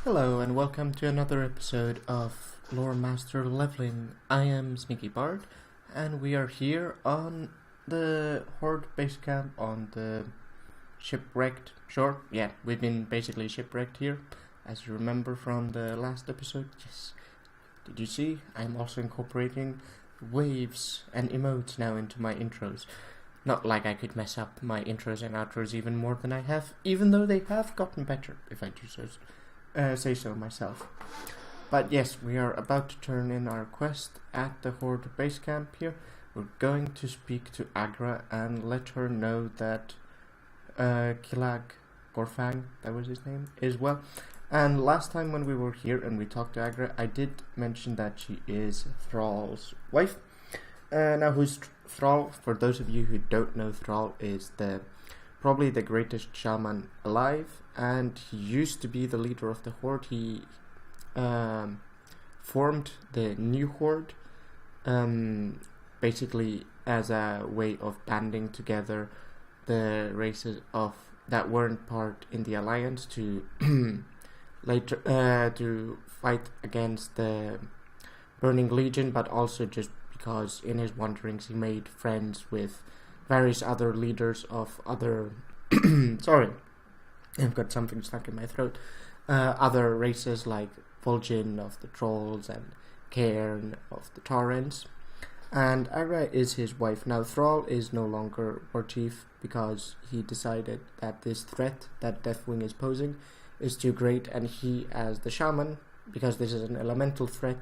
Hello and welcome to another episode of Loremaster Leveling. I am Sneaky Bard and we are here on the Horde base camp on the shipwrecked shore. Yeah, we've been basically shipwrecked here, as you remember from the last episode. Yes, did you see? I'm also incorporating waves and emotes now into my intros. Not like I could mess up my intros and outros even more than I have, even though they have gotten better, if I do say so myself. But yes, we are about to turn in our quest at the Horde base camp here. We're going to speak to Aggra and let her know that Kilag Gorfang, that was his name, is well. And last time when we were here and we talked to Aggra, I did mention that she is Thrall's wife. Now, who's Thrall? For those of you who don't know, Thrall is probably the greatest shaman alive, and he used to be the leader of the Horde. He formed the new Horde, basically as a way of banding together the races that weren't part in the alliance to to fight against the Burning Legion, but also just because in his wanderings he made friends with various other leaders of other sorry, I've got something stuck in my throat. Other races like Vol'jin of the Trolls and Cairn of the Torrents. And Aggra is his wife. Now, Thrall is no longer war chief because he decided that this threat that Deathwing is posing is too great, and he, as the shaman, because this is an elemental threat,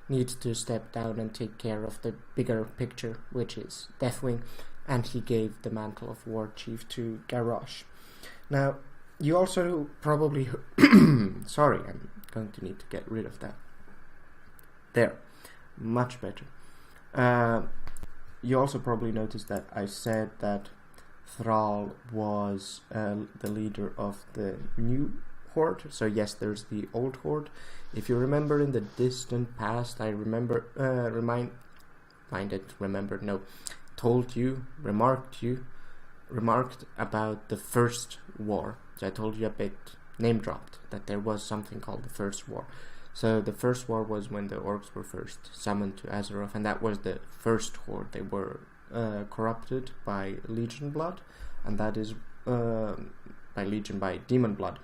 needs to step down and take care of the bigger picture, which is Deathwing, and he gave the mantle of war chief to Garrosh. Now, you also probably sorry, I'm going to need to get rid of that. There, much better. You also probably noticed that I said that Thrall was the leader of the new Horde. So yes, there's the old Horde. If you remember in the distant past, I remarked about the first war. So I told you a bit, name dropped, that there was something called the first war. So the first war was when the orcs were first summoned to Azeroth, and that was the first Horde. They were corrupted by Legion blood, and that is by demon blood.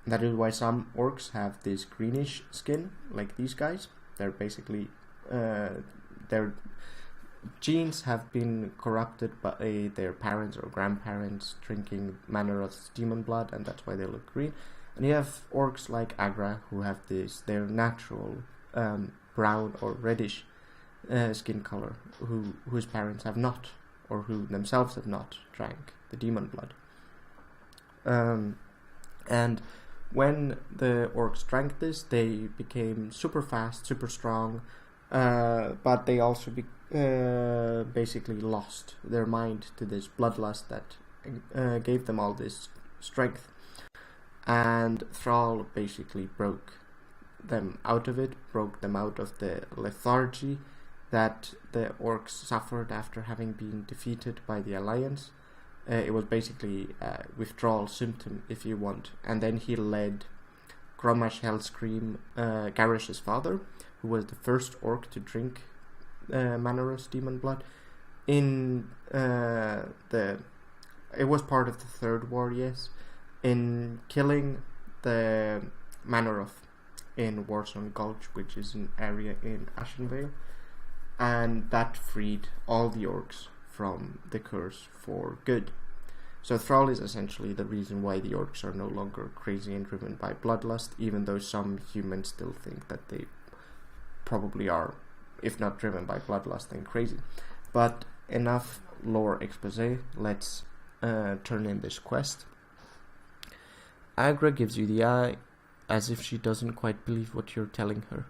And that is why some orcs have this greenish skin, like these guys. They're basically their genes have been corrupted by their parents or grandparents drinking Manorath's demon blood, and that's why they look green. And you have orcs like Aggra who have their natural brown or reddish skin color, whose parents have not, or who themselves have not, drank the demon blood. And when the orcs drank this, they became super fast, super strong, but they also basically lost their mind to this bloodlust that gave them all this strength. And Thrall basically broke them out of it, broke them out of the lethargy that the orcs suffered after having been defeated by the Alliance. It was basically a withdrawal symptom, if you want. And then he led Grommash Hellscream, Garrosh's father, who was the first orc to drink Manorath's demon blood. It was part of the third war, yes, in killing the Manorath in Warzone Gulch, which is an area in Ashenvale, and that freed all the orcs from the curse for good. So Thrall is essentially the reason why the orcs are no longer crazy and driven by bloodlust, even though some humans still think that they probably are, if not driven by bloodlust, then crazy. But enough lore expose, let's turn in this quest. Aggra gives you the eye, as if she doesn't quite believe what you're telling her.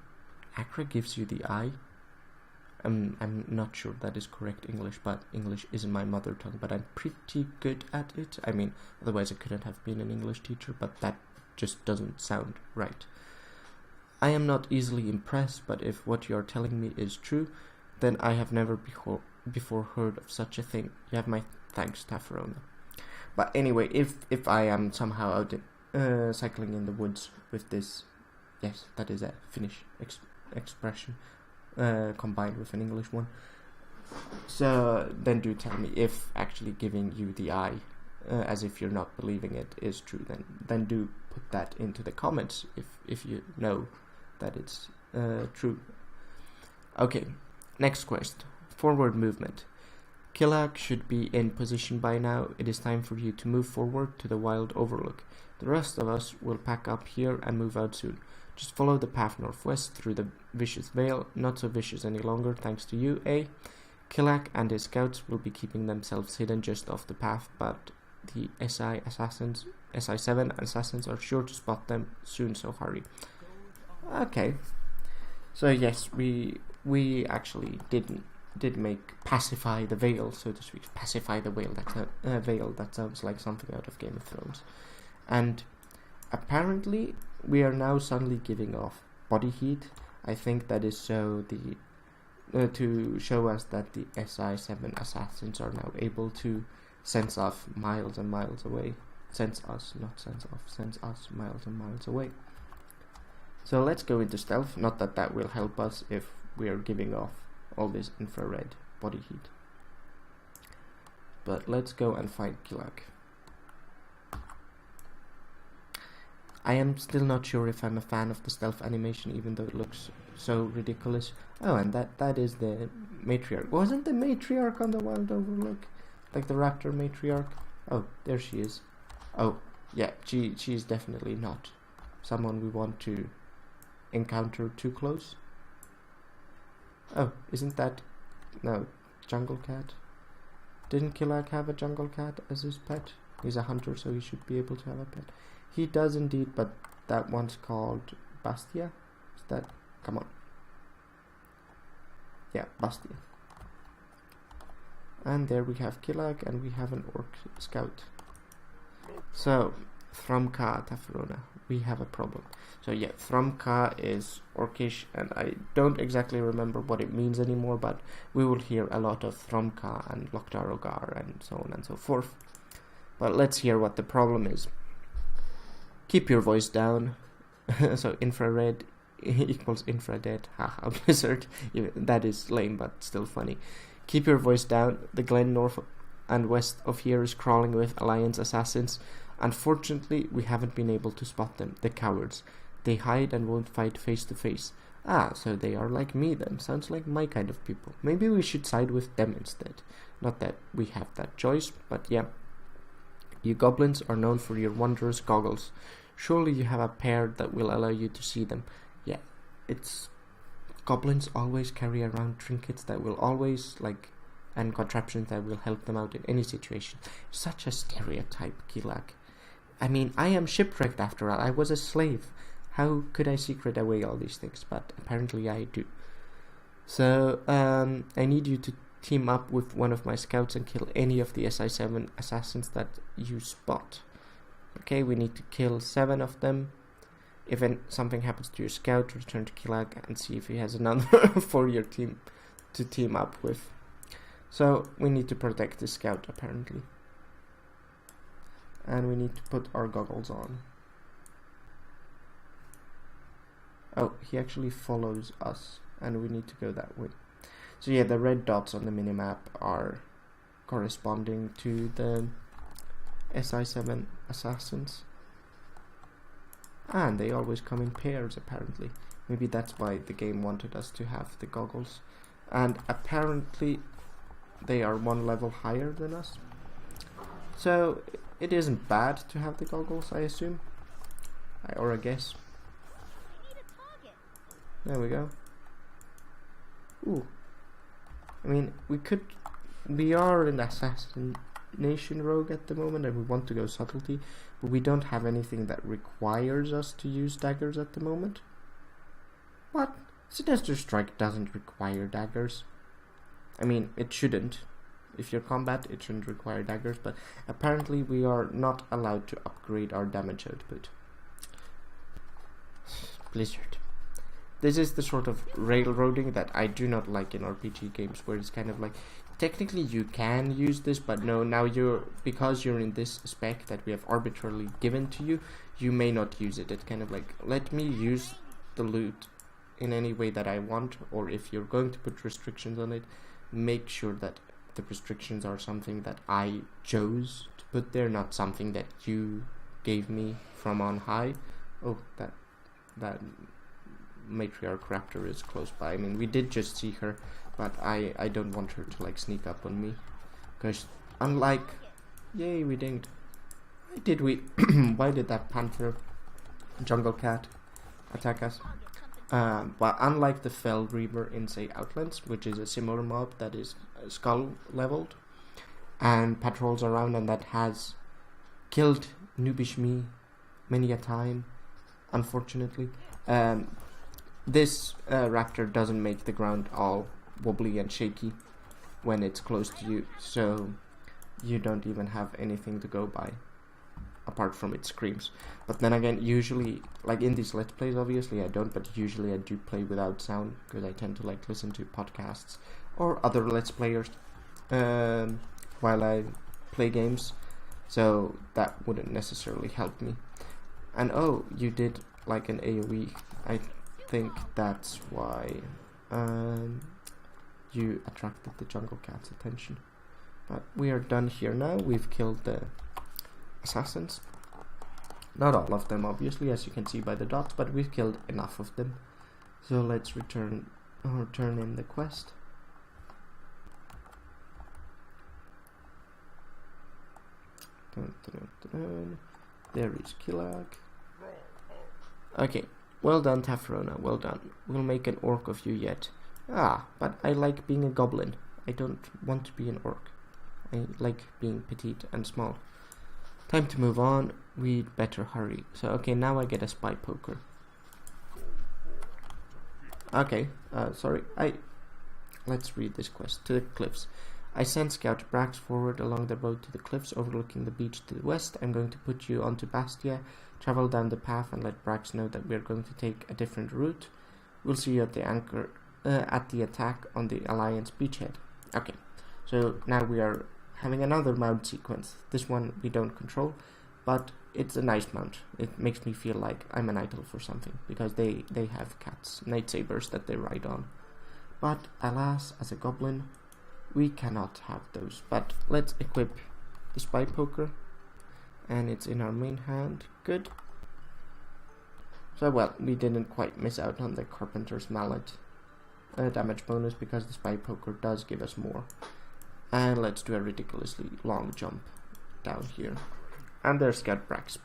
Aggra gives you the eye? I'm not sure that is correct English, but English isn't my mother tongue, but I'm pretty good at it. I mean, otherwise I couldn't have been an English teacher, but that just doesn't sound right. I am not easily impressed, but if what you are telling me is true, then I have never before heard of such a thing. You have my thanks, Tafarona. But anyway, if I am somehow out cycling in the woods with this Yes, that is a Finnish expression combined with an English one. So then do tell me if actually giving you the eye, as if you're not believing it, is true. Then do put that into the comments if you know that it's true. Okay, next quest. Forward movement. Killag should be in position by now. It is time for you to move forward to the Wild Overlook. The rest of us will pack up here and move out soon. Just follow the path northwest through the vicious vale. Not so vicious any longer thanks to you, eh? Killag and his scouts will be keeping themselves hidden just off the path, but the SI7 assassins are sure to spot them soon, so hurry. Okay. So yes, we actually did make pacify the veil, so to speak. Pacify the veil. That sounds like something out of Game of Thrones. And apparently we are now suddenly giving off body heat. I think that is so to show us that the SI7 assassins are now able to sense us miles and miles away. Sense us miles and miles away. So let's go into stealth. Not that that will help us if we are giving off all this infrared body heat. But let's go and find Killag. I am still not sure if I'm a fan of the stealth animation, even though it looks so ridiculous. Oh, and that is the matriarch. Wasn't the matriarch on the Wild Overlook? Like the raptor matriarch? Oh, there she is. Oh, yeah, she's definitely not someone we want to encounter too close. Oh, isn't that... No, jungle cat? Didn't Killag have a jungle cat as his pet? He's a hunter, so he should be able to have a pet. He does indeed, but that one's called Bastia? Is that... Come on. Yeah, Bastia. And there we have Killag, and we have an orc scout. So, Thrumka Tafrona, we have a problem. So yeah, Thrumka is orcish, and I don't exactly remember what it means anymore, but we will hear a lot of Thrumka and Lokdarogar and so on and so forth. But let's hear what the problem is. Keep your voice down. So infrared equals infradead. Haha, Blizzard. That is lame, but still funny. Keep your voice down. The glen north and west of here is crawling with Alliance assassins. Unfortunately, we haven't been able to spot them. The cowards. They hide and won't fight face to face. Ah, so they are like me then. Sounds like my kind of people. Maybe we should side with them instead. Not that we have that choice, but yeah. You goblins are known for your wondrous goggles. Surely you have a pair that will allow you to see them. Yeah, it's... Goblins always carry around trinkets that will always, and contraptions that will help them out in any situation. Such a stereotype, Killag. I mean, I am shipwrecked after all. I was a slave. How could I secret away all these things? But apparently I do. So, I need you to team up with one of my scouts and kill any of the SI7 assassins that you spot. Okay, we need to kill 7 of them. If something happens to your scout, return to Killag and see if he has another for your team to team up with. So, we need to protect the scout, apparently. And we need to put our goggles on. Oh, he actually follows us, and we need to go that way. So yeah, the red dots on the minimap are corresponding to the SI7 assassins. And they always come in pairs, apparently. Maybe that's why the game wanted us to have the goggles. And apparently they are 1 level higher than us. So it isn't bad to have the goggles, I assume. Or I guess. There we go. Ooh. I mean, we are an assassination rogue at the moment, and we want to go subtlety, but we don't have anything that requires us to use daggers at the moment. What? Sinister Strike doesn't require daggers. I mean, it shouldn't. If you're combat, it shouldn't require daggers, but apparently we are not allowed to upgrade our damage output. Blizzard. This is the sort of railroading that I do not like in RPG games, where it's kind of like, technically you can use this, but no, now because you're in this spec that we have arbitrarily given to you, you may not use it. It's kind of like, let me use the loot in any way that I want, or if you're going to put restrictions on it, make sure that the restrictions are something that I chose to put there, not something that you gave me from on high. Oh, that matriarch raptor is close by. I mean, we did just see her, but I don't want her to like sneak up on me, because unlike, yay, we dinged. Why did we? Why did that panther jungle cat attack us? But unlike the Fell Reaver in, say, Outlands, which is a similar mob that is skull leveled and patrols around and that has killed noobish me many a time, unfortunately, this raptor doesn't make the ground all wobbly and shaky when it's close to you, so you don't even have anything to go by apart from its screams. But then again, usually, like in these let's plays, obviously I don't, but usually I do play without sound, because I tend to like listen to podcasts or other let's players while I play games, so that wouldn't necessarily help me. And oh, you did like an AoE. I think that's why you attracted the jungle cat's attention. But we are done here now. We've killed the assassins. Not all of them, obviously, as you can see by the dots, but we've killed enough of them. So let's turn in the quest. There is Killag. Okay, well done, Tafrona, well done. We'll make an orc of you yet. Ah, but I like being a goblin. I don't want to be an orc. I like being petite and small. Time to move on. We'd better hurry. So, okay, now I get a spy poker. Okay, sorry. Let's read this quest. To the cliffs. I sent Scout Brax forward along the road to the cliffs overlooking the beach to the west. I'm going to put you onto Bastia. Travel down the path and let Brax know that we're going to take a different route. We'll see you at the anchor, at the attack on the Alliance beachhead. Okay, so now we are having another mount sequence. This one we don't control, but it's a nice mount. It makes me feel like I'm an idol for something, because they have cats, lightsabers that they ride on. But alas, as a goblin, we cannot have those. But let's equip the spy poker, and it's in our main hand. Good. So well, we didn't quite miss out on the Carpenter's Mallet damage bonus, because the spy poker does give us more. And let's do a ridiculously long jump down here. And there's Scout Brax.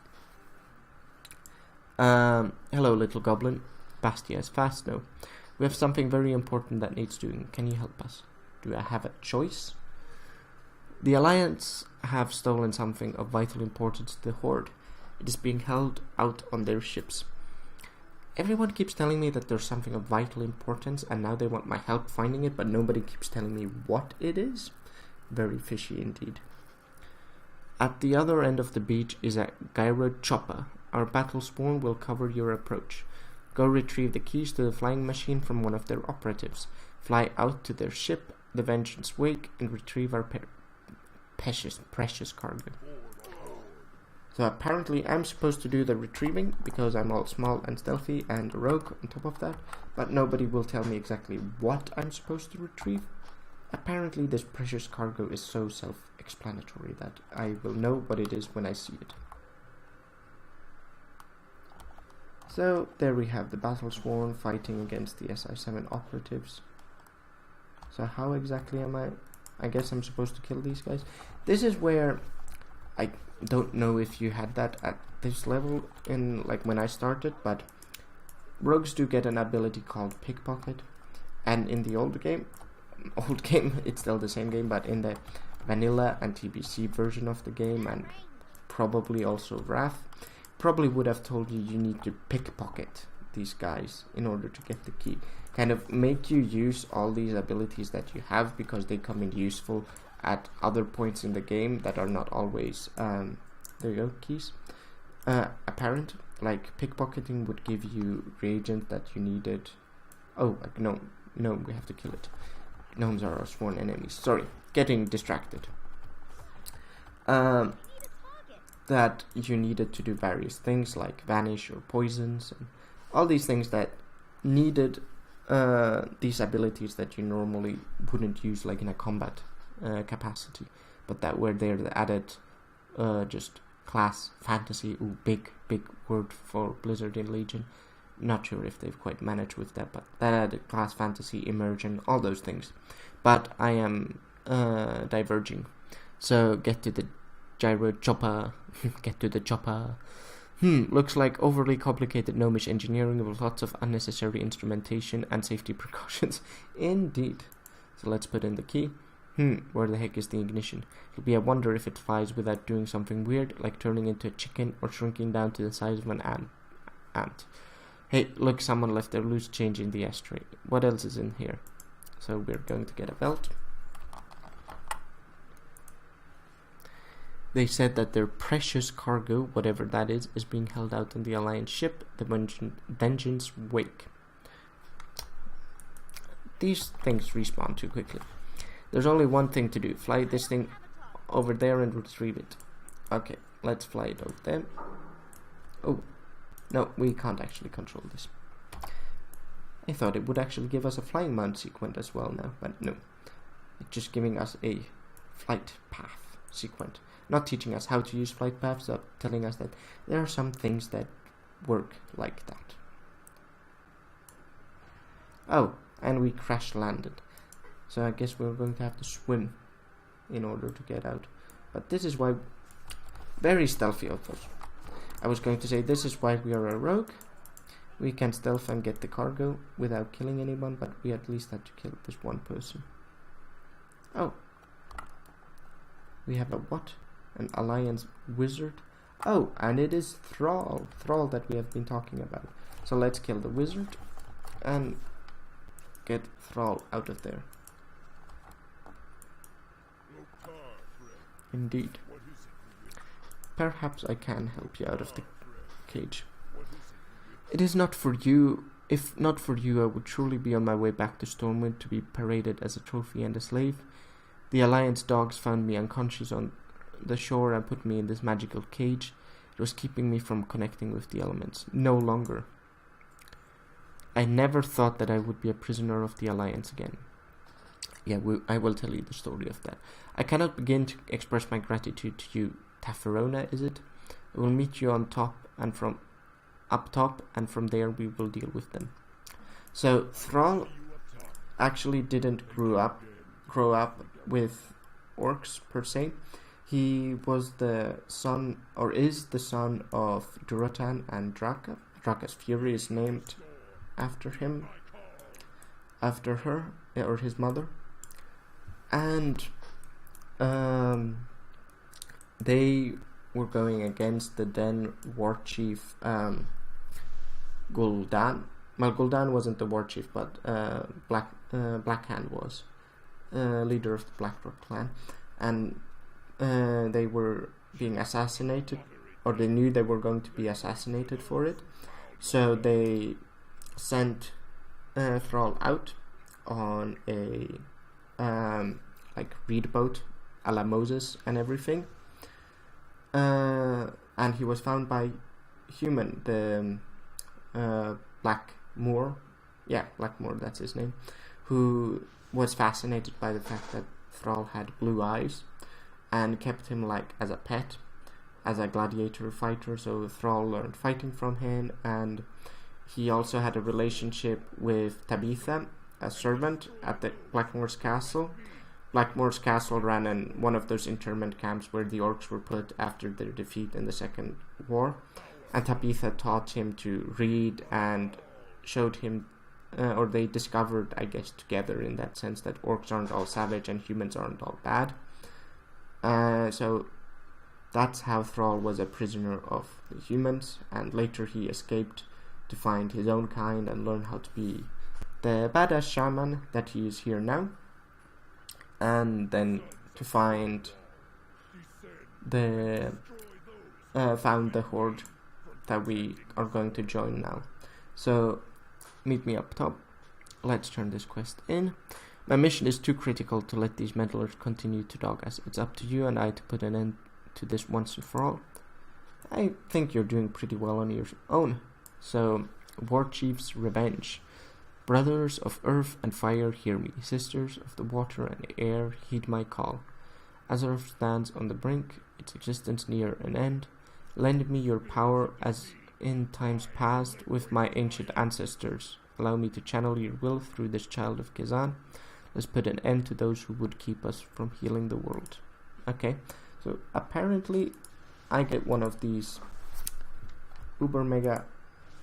Hello, little goblin. Bastia is fast now. We have something very important that needs doing. Can you help us? Do I have a choice? The Alliance have stolen something of vital importance to the Horde. It is being held out on their ships. Everyone keeps telling me that there's something of vital importance, and now they want my help finding it, but nobody keeps telling me what it is. Very fishy indeed. At the other end of the beach is a gyro chopper. Our battle spawn will cover your approach. Go retrieve the keys to the flying machine from one of their operatives. Fly out to their ship, the Vengeance Wake, and retrieve our precious cargo. So apparently I'm supposed to do the retrieving, because I'm all small and stealthy and a rogue on top of that, but nobody will tell me exactly what I'm supposed to retrieve. Apparently this precious cargo is so self-explanatory that I will know what it is when I see it. So there we have the battle sworn fighting against the SI7 operatives. So how exactly am I guess I'm supposed to kill these guys. This is where I don't know if you had that at this level in like when I started, but rogues do get an ability called pickpocket, and in the old game it's still the same game, but in the vanilla and TBC version of the game, and probably also Wrath, probably would have told you need to pickpocket these guys in order to get the key. Kind of make you use all these abilities that you have, because they come in useful at other points in the game that are not always there you go, keys apparent. Like pickpocketing would give you reagent that you needed. Oh, like no, we have to kill it. Gnomes are our sworn enemies. Sorry, getting distracted. That you needed to do various things like vanish or poisons, and all these things that needed these abilities that you normally wouldn't use like in a combat capacity, but that were there that added just class fantasy. Ooh, big word for Blizzard in Legion. Not sure if they've quite managed with that, but that added class fantasy, immersion, all those things. But I am diverging, so get to the gyro chopper. Get to the chopper. Looks like overly complicated gnomish engineering with lots of unnecessary instrumentation and safety precautions. Indeed. So let's put in the key. Where the heck is the ignition? It'll be a wonder if it flies without doing something weird, like turning into a chicken or shrinking down to the size of an ant. Hey, look, someone left their loose change in the ashtray. What else is in here? So we're going to get a belt. They said that their precious cargo, whatever that is being held out on the Alliance ship, the Vengeance Wake. These things respawn too quickly. There's only one thing to do. Fly this thing over there and retrieve it. Okay, let's fly it over there. Oh, no, we can't actually control this. I thought it would actually give us a flying mount sequence as well now, but no. It's just giving us a flight path sequence. Not teaching us how to use flight paths, but telling us that there are some things that work like that. Oh, and we crash landed. So I guess we're going to have to swim in order to get out. But this is why... Very stealthy of us. I was going to say this is why we are a rogue. We can stealth and get the cargo without killing anyone, but we at least had to kill this one person. Oh. We have a what? An Alliance wizard? Oh, and it is Thrall. Thrall that we have been talking about. So let's kill the wizard and get Thrall out of there. Indeed. Perhaps I can help you out of the cage. It is not for you. If not for you, I would surely be on my way back to Stormwind to be paraded as a trophy and a slave. The Alliance dogs found me unconscious on the shore and put me in this magical cage. It was keeping me from connecting with the elements. No longer. I never thought that I would be a prisoner of the Alliance again. Yeah, I will tell you the story of that. I cannot begin to express my gratitude to you, Taferona, is it? I will meet you on top and from up top, and from there we will deal with them. So Thrall actually didn't grow up with orcs per se. He was the son, or is the son of Durotan and Draka. Draka's fury is named after him, after her, or his mother. And they were going against the then war chief Gul'dan. Well, Gul'dan wasn't the war chief, but Blackhand was leader of the Blackrock clan, and they were being assassinated, or they knew they were going to be assassinated for it. So they sent Thrall out on a like reed boat a la Moses and everything, and he was found by Human, the Blackmoor, that's his name, who was fascinated by the fact that Thrall had blue eyes and kept him like as a pet, as a gladiator fighter. So Thrall learned fighting from him, and he also had a relationship with Tabitha, a servant at the Blackmoor's castle. Blackmoor's castle ran in one of those internment camps where the orcs were put after their defeat in the Second War, and Tabitha taught him to read and showed him, or they discovered, I guess, together in that sense, that orcs aren't all savage and humans aren't all bad. So that's how Thrall was a prisoner of the humans, and later he escaped to find his own kind and learn how to be the badass shaman that he is here now, and then to find the found the Horde that we are going to join now. So meet me up top. Let's turn this quest in. My mission is too critical to let these meddlers continue to dog us. It's up to you and I to put an end to this once and for all. I think you're doing pretty well on your own. So Warchief's Revenge. Brothers of earth and fire, hear me. Sisters of the water and air, heed my call. As earth stands on the brink, its existence near an end, lend me your power as in times past with my ancient ancestors. Allow me to channel your will through this child of Kazan. Let's put an end to those who would keep us from healing the world. Okay, so apparently I get one of these uber mega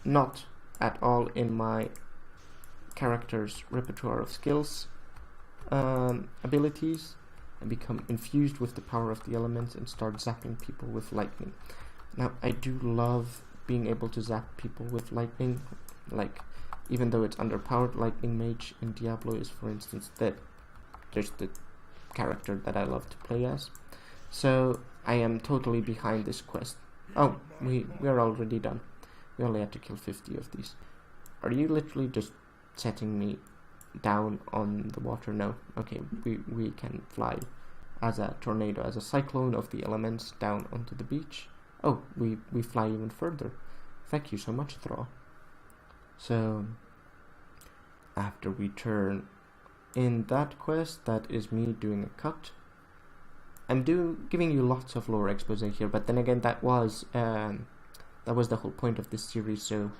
not at all in my character's repertoire of skills abilities, and become infused with the power of the elements and start zapping people with lightning. Now I do love being able to zap people with lightning, like even though it's underpowered. Lightning Mage in Diablo is, for instance, just the character that I love to play as. So I am totally behind this quest. Oh, we're already done. We only had to kill 50 of these. Are you literally just setting me down on the water? No. Okay, we can fly as a tornado, as a cyclone of the elements down onto the beach. Oh, we fly even further. Thank you so much, Thrall. So, after we turn in that quest, that is me doing a cut. I'm giving you lots of lore expose here, but then again, that was the whole point of this series. So,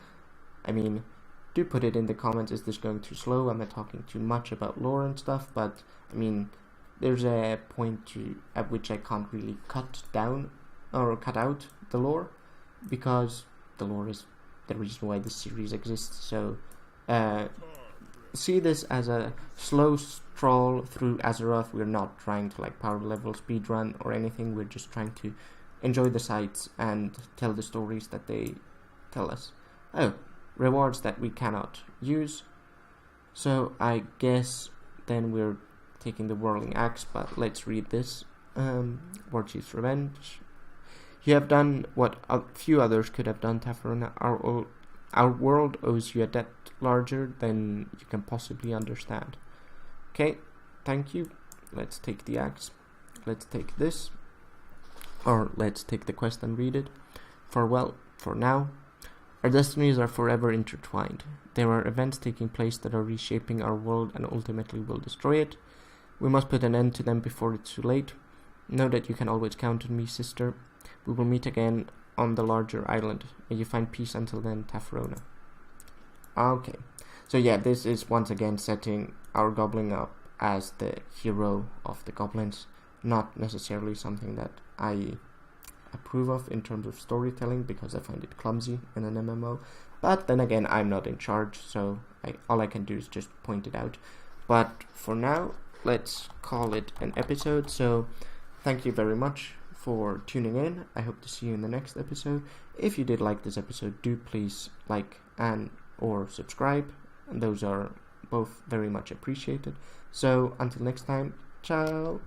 I mean, do put it in the comments. Is this going too slow? Am I talking too much about lore and stuff? But I mean, there's a point at which I can't really cut down or cut out the lore, because the lore is the reason why this series exists. So see this as a slow stroll through Azeroth. We're not trying to like power level speedrun or anything. We're just trying to enjoy the sights and tell the stories that they tell us. Oh, rewards that we cannot use. So I guess then we're taking the Whirling Axe, but let's read this. Warchief's Revenge. You have done what a few others could have done, Tafarona. Our world owes you a debt larger than you can possibly understand. Okay, thank you. Let's take the axe. Let's take this. Or let's take the quest and read it. Farewell, for now. Our destinies are forever intertwined. There are events taking place that are reshaping our world and ultimately will destroy it. We must put an end to them before it's too late. Know that you can always count on me, sister. We will meet again on the larger island. May you find peace until then, Tafarona. Okay, so yeah, this is once again setting our Goblin up as the hero of the goblins. Not necessarily something that I approve of in terms of storytelling, because I find it clumsy in an MMO. But then again, I'm not in charge, so all I can do is just point it out. But for now, let's call it an episode. So thank you very much for tuning in. I hope to see you in the next episode. If you did like this episode, do please like and or subscribe. And those are both very much appreciated. So until next time, ciao.